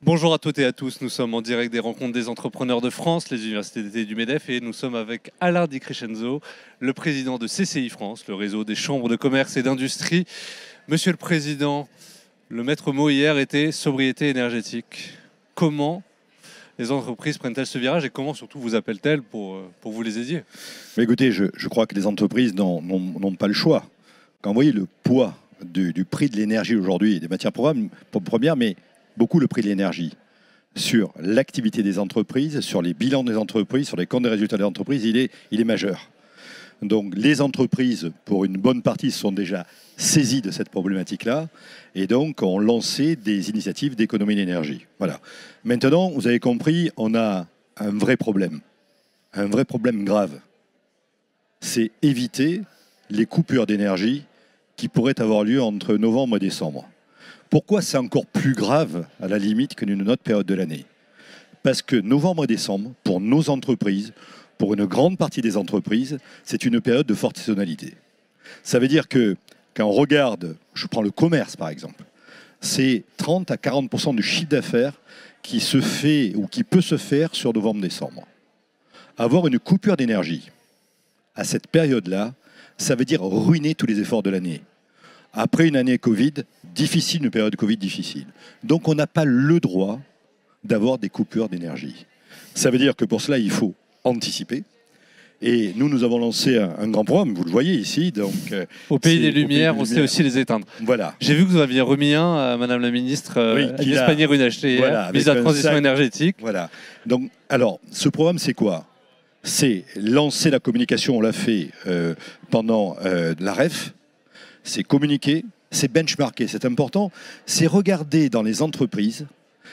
Bonjour à toutes et à tous, nous sommes en direct des rencontres des entrepreneurs de France, les universités d'été du MEDEF, et nous sommes avec Alain Di Crescenzo, le président de CCI France, le réseau des chambres de commerce et d'industrie. Monsieur le Président, le maître mot hier était sobriété énergétique. Comment les entreprises prennent-elles ce virage et comment surtout vous appellent-elles pour vous les aider? Mais écoutez, je crois que les entreprises n'ont pas le choix. Quand vous voyez le poids du prix de l'énergie aujourd'hui, des matières premières, mais beaucoup le prix de l'énergie, sur l'activité des entreprises, sur les bilans des entreprises, sur les comptes des résultats des entreprises, il est majeur. Donc les entreprises, pour une bonne partie, se sont déjà saisies de cette problématique-là et donc ont lancé des initiatives d'économie d'énergie. Voilà. Maintenant, vous avez compris, on a un vrai problème grave. C'est éviter les coupures d'énergie qui pourraient avoir lieu entre novembre et décembre. Pourquoi c'est encore plus grave, à la limite, que une autre période de l'année? Parce que novembre et décembre, pour nos entreprises, pour une grande partie des entreprises, c'est une période de forte saisonnalité. Ça veut dire que quand on regarde, je prends le commerce par exemple, c'est 30 à 40% du chiffre d'affaires qui se fait ou qui peut se faire sur novembre-décembre. Avoir une coupure d'énergie à cette période-là, ça veut dire ruiner tous les efforts de l'année. Après une année Covid, difficile, une période Covid difficile. Donc on n'a pas le droit d'avoir des coupures d'énergie. Ça veut dire que pour cela, il faut anticiper. Et nous avons lancé un grand programme, vous le voyez ici. Donc, au Pays des Lumières, on sait aussi les éteindre. Voilà. J'ai vu que vous aviez remis un à Madame la ministre, Agnès Pannier-Runacher, voilà, ministre de la Transition énergétique. Voilà. Donc, alors, ce programme, c'est quoi? C'est lancer la communication, on l'a fait pendant la REF, c'est communiquer, c'est benchmarker, c'est important, c'est regarder dans les entreprises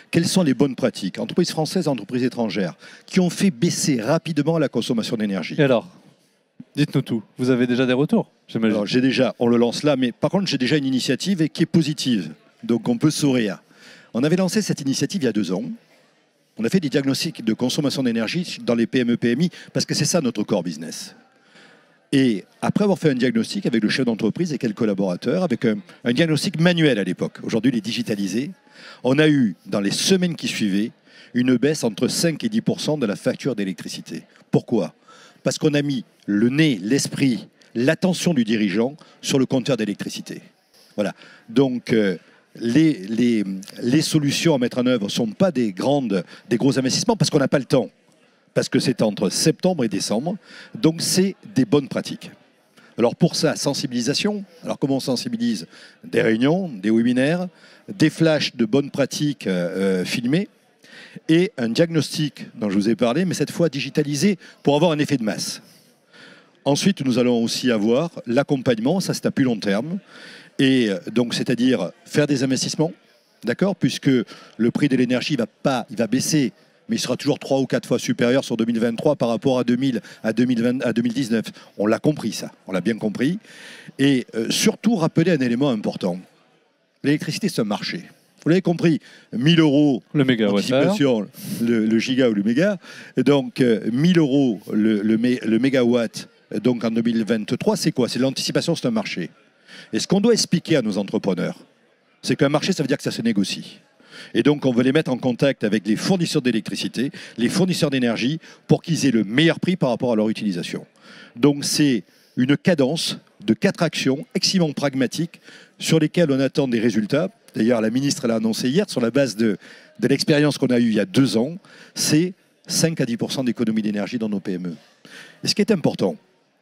quelles sont les bonnes pratiques, entreprises françaises, entreprises étrangères, qui ont fait baisser rapidement la consommation d'énergie. Et alors, dites-nous tout, vous avez déjà des retours, j'imagine. Alors on le lance là, mais par contre j'ai déjà une initiative qui est positive, donc on peut sourire. On avait lancé cette initiative il y a 2 ans. On a fait des diagnostics de consommation d'énergie dans les PME-PMI, parce que c'est ça notre core business. Et après avoir fait un diagnostic avec le chef d'entreprise et quelques collaborateurs, avec un diagnostic manuel à l'époque, aujourd'hui il est digitalisé, on a eu, dans les semaines qui suivaient, une baisse entre 5 et 10% de la facture d'électricité. Pourquoi? Parce qu'on a mis le nez, l'esprit, l'attention du dirigeant sur le compteur d'électricité. Voilà. Donc, les solutions à mettre en œuvre ne sont pas des gros investissements parce qu'on n'a pas le temps. Parce que c'est entre septembre et décembre. Donc, c'est des bonnes pratiques. Alors, pour ça, sensibilisation. Alors, comment on sensibilise? Des réunions, des webinaires, des flashs de bonnes pratiques filmés et un diagnostic dont je vous ai parlé, mais cette fois digitalisé pour avoir un effet de masse. Ensuite, nous allons aussi avoir l'accompagnement, ça c'est à plus long terme, et donc c'est-à-dire faire des investissements, d'accord, puisque le prix de l'énergie il va baisser, mais il sera toujours 3 ou 4 fois supérieur sur 2023 par rapport à 2019. On l'a compris ça, on l'a bien compris. Et surtout rappeler un élément important. L'électricité, c'est un marché. Vous l'avez compris, 1 000 € le mégawatt-heure, le giga ou le méga. Donc 1 000 € le mégawatt. Donc en 2023, c'est quoi? C'est l'anticipation, c'est un marché. Et ce qu'on doit expliquer à nos entrepreneurs, c'est qu'un marché, ça veut dire que ça se négocie. Et donc, on veut les mettre en contact avec les fournisseurs d'électricité, les fournisseurs d'énergie, pour qu'ils aient le meilleur prix par rapport à leur utilisation. Donc, c'est une cadence de 4 actions extrêmement pragmatiques sur lesquelles on attend des résultats. D'ailleurs, la ministre l'a annoncé hier, sur la base de l'expérience qu'on a eue il y a 2 ans, c'est 5 à 10% d'économie d'énergie dans nos PME. Et ce qui est important,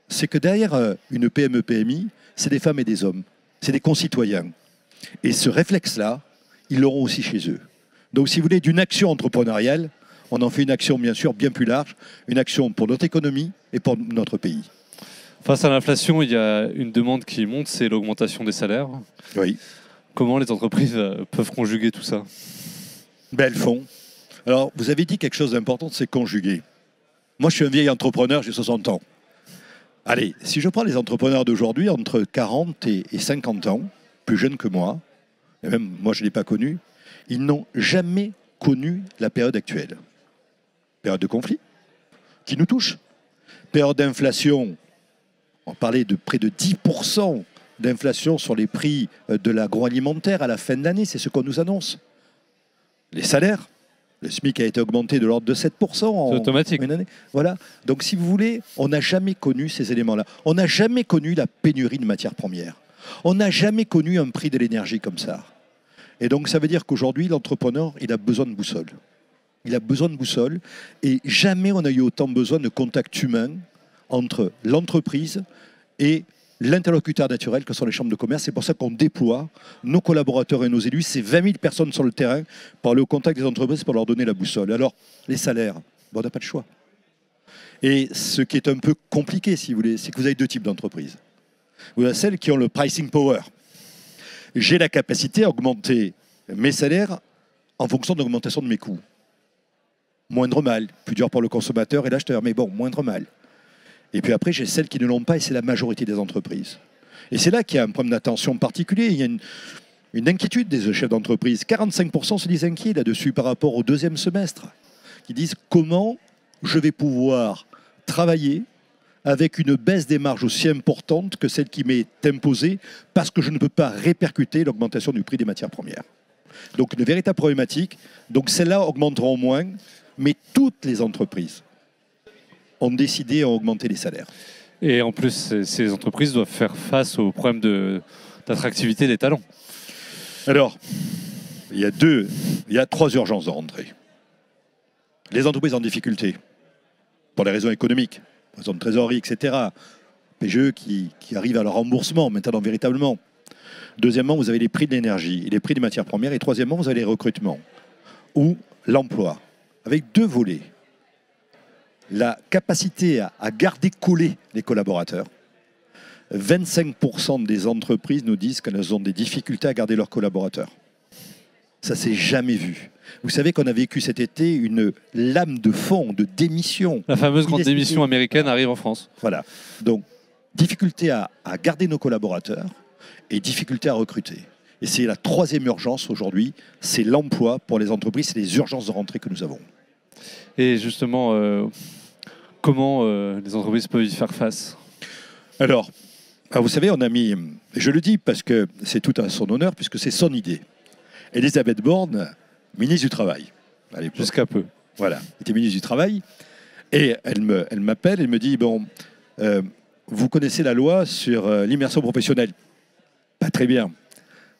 c'est que derrière une PME-PMI, c'est des femmes et des hommes, c'est des concitoyens. Et ce réflexe-là, ils l'auront aussi chez eux. Donc, si vous voulez, d'une action entrepreneuriale, on en fait une action, bien sûr, bien plus large, une action pour notre économie et pour notre pays. Face à l'inflation, il y a une demande qui monte, c'est l'augmentation des salaires. Oui. Comment les entreprises peuvent conjuguer tout ça? Ben, elles font. Alors, vous avez dit quelque chose d'important, c'est conjuguer. Moi, je suis un vieil entrepreneur, j'ai 60 ans. Allez, si je prends les entrepreneurs d'aujourd'hui, entre 40 et 50 ans, plus jeunes que moi, et même moi je ne l'ai pas connu, ils n'ont jamais connu la période actuelle. Période de conflit, qui nous touche. Période d'inflation, on parlait de près de 10% d'inflation sur les prix de l'agroalimentaire à la fin de l'année, c'est ce qu'on nous annonce. les salaires. Le SMIC a été augmenté de l'ordre de 7% en automatique. une année. Voilà. Donc, si vous voulez, on n'a jamais connu ces éléments-là. On n'a jamais connu la pénurie de matières premières. On n'a jamais connu un prix de l'énergie comme ça. Et donc, ça veut dire qu'aujourd'hui, l'entrepreneur, il a besoin de boussole. Il a besoin de boussole. Et jamais on a eu autant besoin de contact humain entre l'entreprise et l'interlocuteur naturel que sont les chambres de commerce. C'est pour ça qu'on déploie nos collaborateurs et nos élus, ces 20 000 personnes sur le terrain, pour aller au contact des entreprises pour leur donner la boussole. Alors, les salaires, bon, on n'a pas de choix. Et ce qui est un peu compliqué, si vous voulez, c'est que vous avez deux types d'entreprises. Vous avez celles qui ont le pricing power. J'ai la capacité à augmenter mes salaires en fonction de l'augmentation de mes coûts. Moindre mal, plus dur pour le consommateur et l'acheteur, mais bon, moindre mal. Et puis après, j'ai celles qui ne l'ont pas, et c'est la majorité des entreprises. Et c'est là qu'il y a un problème d'attention particulier. Il y a une inquiétude des chefs d'entreprise. 45% se disent inquiets là-dessus par rapport au deuxième semestre, qui disent comment je vais pouvoir travailler avec une baisse des marges aussi importante que celle qui m'est imposée, parce que je ne peux pas répercuter l'augmentation du prix des matières premières. Donc une véritable problématique. Donc celles-là augmenteront moins, mais toutes les entreprises ont décidé à augmenter les salaires. Et en plus, ces entreprises doivent faire face au problème d'attractivité des talents. Alors, il y a trois urgences de rentrée. Les entreprises en difficulté, pour des raisons économiques, raisons de trésorerie, etc. PGE qui arrivent à leur remboursement maintenant véritablement. Deuxièmement, vous avez les prix de l'énergie et les prix des matières premières. Et troisièmement, vous avez les recrutements ou l'emploi, avec deux volets. La capacité à garder collés les collaborateurs. 25% des entreprises nous disent qu'elles ont des difficultés à garder leurs collaborateurs. Ça s'est jamais vu. Vous savez qu'on a vécu cet été une lame de fond, de démission. La fameuse grande démission américaine arrive en France. Voilà. Donc, difficulté à garder nos collaborateurs et difficulté à recruter. Et c'est la troisième urgence aujourd'hui, c'est l'emploi pour les entreprises, c'est les urgences de rentrée que nous avons. Et justement, comment les entreprises peuvent y faire face ? Alors, vous savez, on a mis, je le dis parce que c'est tout à son honneur, puisque c'est son idée. Elisabeth Borne, ministre du Travail. Jusqu'à peu. Voilà, elle était ministre du Travail. Et elle m'appelle, elle me dit, bon, vous connaissez la loi sur l'immersion professionnelle. Pas très bien.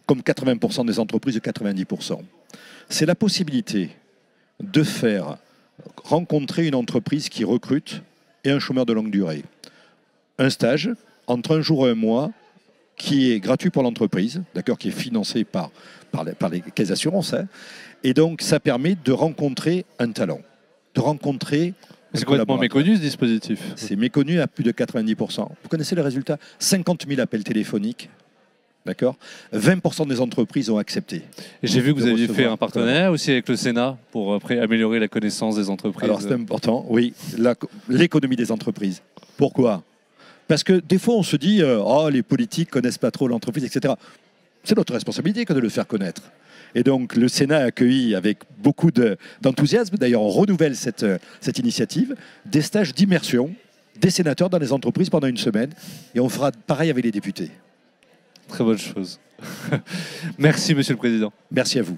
Comme 80% des entreprises, de 90%. C'est la possibilité de faire rencontrer une entreprise qui recrute et un chômeur de longue durée. Un stage entre un jour et un mois qui est gratuit pour l'entreprise, d'accord, qui est financé par les caisses d'assurance. Hein. Et donc, ça permet de rencontrer un talent, de rencontrer... C'est complètement méconnu, ce dispositif. C'est méconnu à plus de 90%. Vous connaissez les résultats ? 50 000 appels téléphoniques. D'accord ? 20% des entreprises ont accepté. Et j'ai vu que vous aviez fait un partenariat aussi avec le Sénat pour après améliorer la connaissance des entreprises. Alors c'est important, oui, l'économie des entreprises. Pourquoi ? Parce que des fois on se dit oh, les politiques connaissent pas trop l'entreprise, etc. C'est notre responsabilité que de le faire connaître. Et donc le Sénat a accueilli avec beaucoup d'enthousiasme, d'ailleurs on renouvelle cette initiative, des stages d'immersion des sénateurs dans les entreprises pendant une semaine. Et on fera pareil avec les députés. Très bonne chose. Merci, Monsieur le Président. Merci à vous.